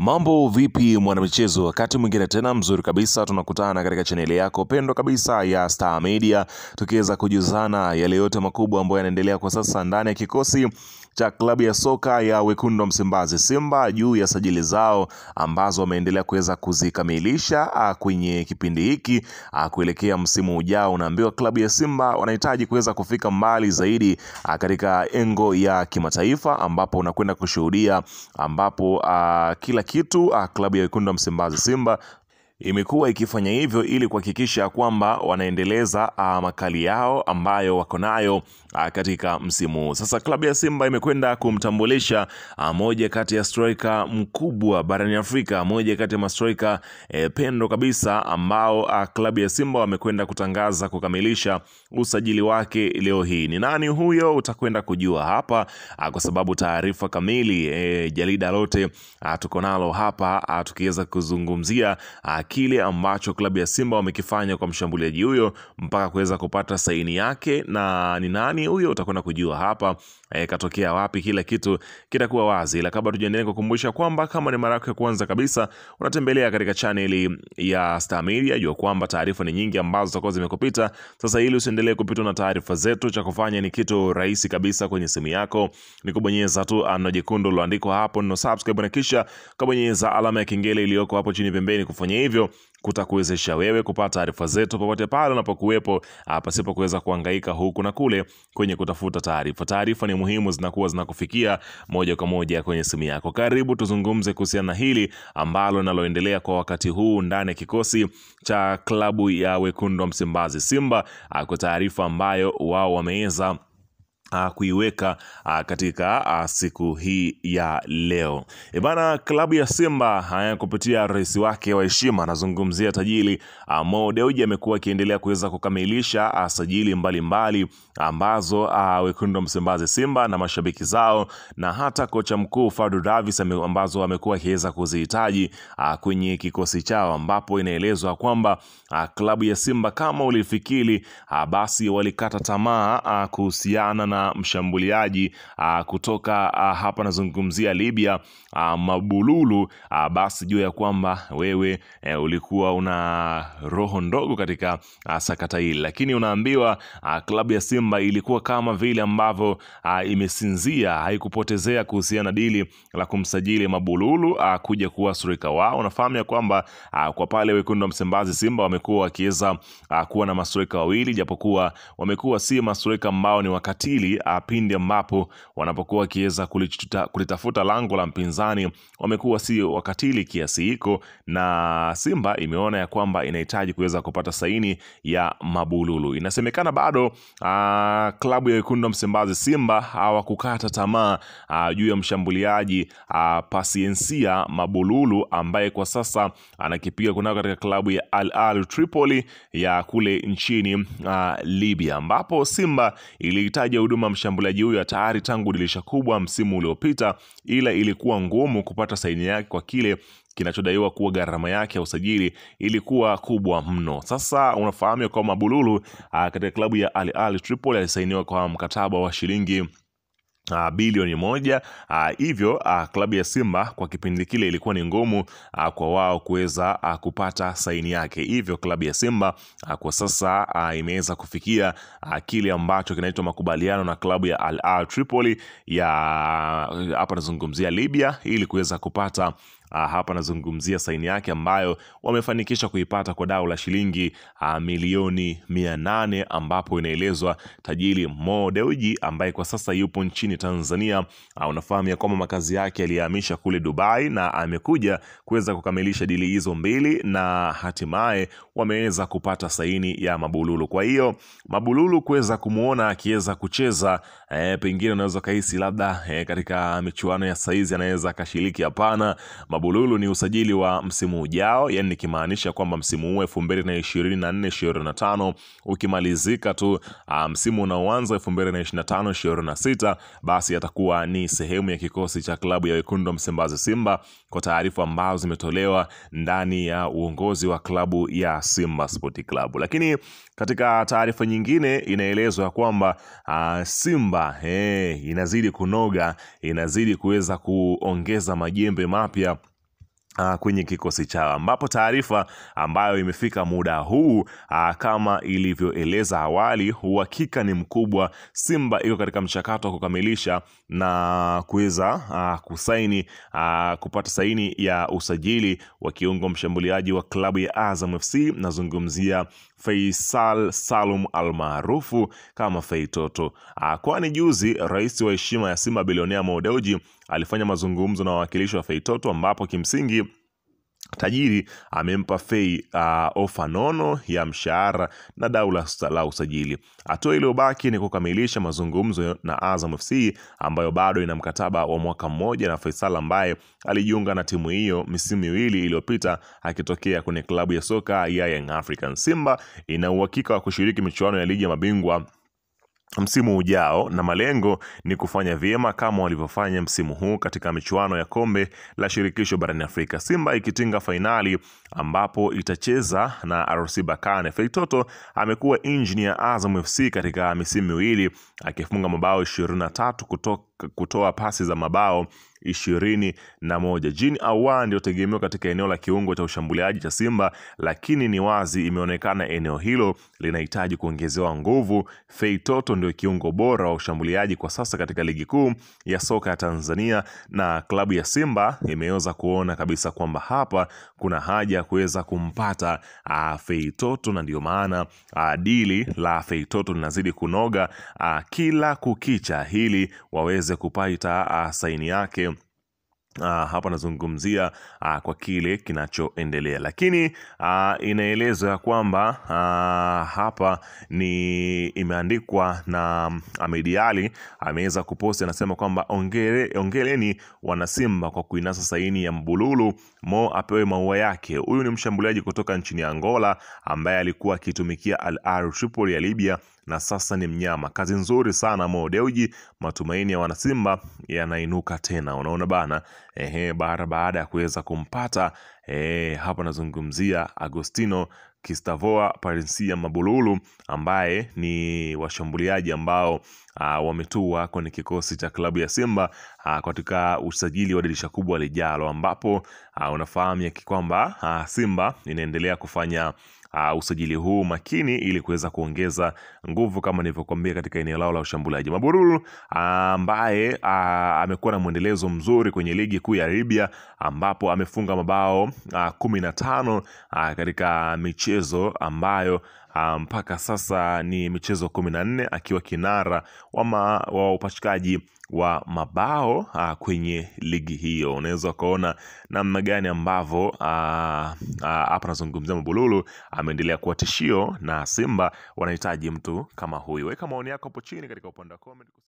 Mambo vipi mwanamichezo, wakati mwingine tena mzuri kabisa tunakutana katika chaneli yako pendwa kabisa ya Star Media, tukiweza kujuzana yale yote makubwa ambayo yanaendelea kwa sasa ndani ya kikosi cha klabu ya soka ya Wekundu wa Msimbazi Simba, juu ya sajili zao ambazo wameendelea kuweza kuzikamilisha kwenye kipindi hiki kuelekea msimu ujao. Unaambiwa klabu ya Simba wanahitaji kuweza kufika mbali zaidi katika engo ya kimataifa, ambapo unakwenda kushuhudia ambapo kila kitu klabu ya Wekundu wa Msimbazi Simba imekuwa ikifanya hivyo ili kuhakikisha kwamba wanaendeleza makali yao ambayo wako nayo katika msimu. Sasa klabu ya Simba imekwenda kumtambulisha moja kati ya striker mkubwa barani Afrika, moja kati ya striker pendo kabisa ambao klabu ya Simba wamekwenda kutangaza kukamilisha usajili wake leo hii. Ni nani huyo? Utakwenda kujua hapa kwa sababu taarifa kamili jarida lote tuko nalo hapa, tukiweza kuzungumzia kile ambacho klabu ya Simba wamekifanya kwa mshambuliaji huyo mpaka kuweza kupata saini yake, na ni nani huyo utakwenda kujua hapa, katokea wapi, kila kitu kitakuwa wazi. Ila kabla tujaendelea kukumbusha kwamba kama ni mara yako ya kwanza kabisa unatembelea katika channel ya Star Media, jua kwamba taarifa ni nyingi ambazo zitakuwa zimekupita. Sasa ili usiendelee kupitwa na taarifa zetu, cha kufanya ni kitu rahisi kabisa kwenye simu yako, ni kubonyeza tu neno jekundu liloandikwa hapo neno subscribe, na kisha kubonyeza alama ya kengele iliyoko hapo chini pembeni. Kufanya hivyo kutakuwezesha wewe kupata taarifa zetu popote pale unapokuwepo, pasipo kuweza kuhangaika huku na kule kwenye kutafuta taarifa. Taarifa ni muhimu, zinakuwa zinakufikia moja kwa moja kwenye simu yako. Karibu tuzungumze kuhusiana na hili ambalo linaloendelea kwa wakati huu ndani ya kikosi cha klabu ya Wekundu wa Msimbazi Simba, kwa taarifa ambayo wao wameweza kuiweka katika siku hii ya leo. Bana, klabu ya Simba kupitia rais wake wa heshima, nazungumzia tajiri Mo Dewji, amekuwa akiendelea kuweza kukamilisha sajili mbalimbali ambazo Wekundu wa Msimbazi Simba na mashabiki zao na hata kocha mkuu Fadlu Davis ambazo amekuwa akiweza kuzihitaji kwenye kikosi chao, ambapo inaelezwa kwamba klabu ya Simba, kama ulifikiri, basi walikata tamaa kuhusiana na mshambuliaji kutoka hapa nazungumzia Libya, Mabululu, basi jua ya kwamba wewe ulikuwa una roho ndogo katika sakata hili. Lakini unaambiwa klabu ya Simba ilikuwa kama vile ambavyo imesinzia, haikupotezea kuhusiana na dili la kumsajili Mabululu kuja kuwa striker wao. Unafahamu ya kwamba kwa pale Wekundu wa Msimbazi Simba wamekuwa wakiweza kuwa na mastrika wawili, japokuwa wamekuwa si mastrika ambao ni wakatili pindi ambapo wanapokuwa wakiweza kulitafuta lango la mpinzani, wamekuwa si wakatili kiasi hiko, na Simba imeona ya kwamba inahitaji kuweza kupata saini ya Mabululu. Inasemekana bado klabu ya Wekundu wa Msimbazi Simba hawakukata tamaa juu ya mshambuliaji Pasiencia Mabululu, ambaye kwa sasa anakipiga kunako katika klabu ya Al Ahly Tripoli ya kule nchini Libya, ambapo Simba ilihitaji huduma mshambuliaji huyo tayari tangu dirisha kubwa msimu uliopita, ila ilikuwa ngumu kupata saini yake kwa kile kinachodaiwa kuwa gharama yake ya usajili ilikuwa kubwa mno. Sasa unafahamu kwa Mabululu katika klabu ya Al Ahly Tripoli alisainiwa kwa mkataba wa shilingi bilioni 1. Hivyo klabu ya Simba kwa kipindi kile ilikuwa ni ngumu kwa wao kuweza kupata saini yake. Hivyo klabu ya Simba kwa sasa imeweza kufikia kile ambacho kinaitwa makubaliano na klabu ya Al Ahly Tripoli ya hapa nazungumzia Libya, ili kuweza kupata hapa nazungumzia saini yake ambayo wamefanikisha kuipata kwa dau la shilingi milioni 800, ambapo inaelezwa tajiri Mo Dewji ambaye kwa sasa yupo nchini Tanzania, unafahamu ya kwamba makazi yake alihamisha kule Dubai, na amekuja kuweza kukamilisha dili hizo mbili, na hatimaye wameweza kupata saini ya Mabululu. Kwa hiyo Mabululu kuweza kumuona akiweza kucheza, pengine unaweza kahisi labda katika michuano ya saizi anaweza akashiriki. Hapana, Mabululu ni usajili wa msimu ujao, yani nikimaanisha kwamba msimu huu 2024-2025 ukimalizika tu, msimu unaoanza 2025-2026, basi atakuwa ni sehemu ya kikosi cha klabu ya Wekundu wa Msimbazi Simba, kwa taarifa ambazo zimetolewa ndani ya uongozi wa klabu ya Simba Sport Club. Lakini katika taarifa nyingine inaelezwa kwamba Simba inazidi kunoga, inazidi kuweza kuongeza majembe mapya kwenye kikosi chao, ambapo taarifa ambayo imefika muda huu kama ilivyoeleza awali, uhakika ni mkubwa. Simba iko katika mchakato wa kukamilisha na kuweza kusaini kupata saini ya usajili wa kiungo mshambuliaji wa klabu ya Azam FC. Nazungumzia Faisal Salum almaarufu kama Feitoto. Kwani juzi rais wa heshima ya Simba bilionea Mo Dewji alifanya mazungumzo na wawakilishi wa Feitoto, ambapo kimsingi tajiri amempa Fei ofa nono ya mshahara na dau la usajili. Hatua iliyobaki ni kukamilisha mazungumzo na Azam FC ambayo bado ina mkataba wa mwaka mmoja na Faisal, ambaye alijiunga na timu hiyo misimu miwili iliyopita akitokea kwenye klabu ya soka ya Young Africans. Simba ina uhakika wa kushiriki michuano ya ligi ya mabingwa msimu ujao, na malengo ni kufanya vyema kama walivyofanya msimu huu katika michuano ya kombe la shirikisho barani Afrika. Simba ikitinga fainali ambapo itacheza na RC Berkane. Feitoto amekuwa engineer Azam FC katika misimu miwili akifunga mabao 23 kutoa pasi za mabao 21. Jean Ahoua ndio tegemeo katika eneo la kiungo cha ushambuliaji cha Simba, lakini ni wazi imeonekana eneo hilo linahitaji kuongezewa nguvu. Feitoto ndio kiungo bora wa ushambuliaji kwa sasa katika ligi kuu ya soka ya Tanzania, na klabu ya Simba imeweza kuona kabisa kwamba hapa kuna haja ya kuweza kumpata Feitoto, na ndio maana dili la Feitoto linazidi kunoga kila kukicha hili waweze kupata saini yake. Hapa nazungumzia kwa kile kinachoendelea, lakini inaelezwa kwamba hapa ni imeandikwa na Ahmed Ally, ameweza kuposti, anasema kwamba ongeleni wana Simba kwa kuinasa saini ya Mbululu, Mo apewe maua yake. Huyu ni mshambuliaji kutoka nchini Angola ambaye alikuwa akitumikia Al Ahly Tripoli ya Libya na sasa ni mnyama. Kazi nzuri sana Mo Dewji, matumaini ya wanasimba yanainuka tena. Unaona bana, baada ya kuweza kumpata hapa nazungumzia Agostino Kistavoa Parencia Mabululu, ambaye ni washambuliaji ambao wametua kwenye kikosi cha klabu ya Simba katika usajili wa dirisha kubwa lijalo, ambapo unafahamu ya kwamba Simba inaendelea kufanya usajili huu makini ili kuweza kuongeza nguvu kama nilivyokuambia katika eneo lao la ushambuliaji. Mabululu ambaye amekuwa na mwendelezo mzuri kwenye ligi kuu ya Libya, ambapo amefunga mabao 15 katika michezo ambayo mpaka sasa ni michezo 14, akiwa kinara wa upachikaji wa mabao kwenye ligi hiyo. Unaweza kuona namna gani ambavyo hapa nazungumzia Mabululu ameendelea kuwa tishio, na Simba wanahitaji mtu kama huyu. Weka maoni yako hapo chini katika upande wa comment.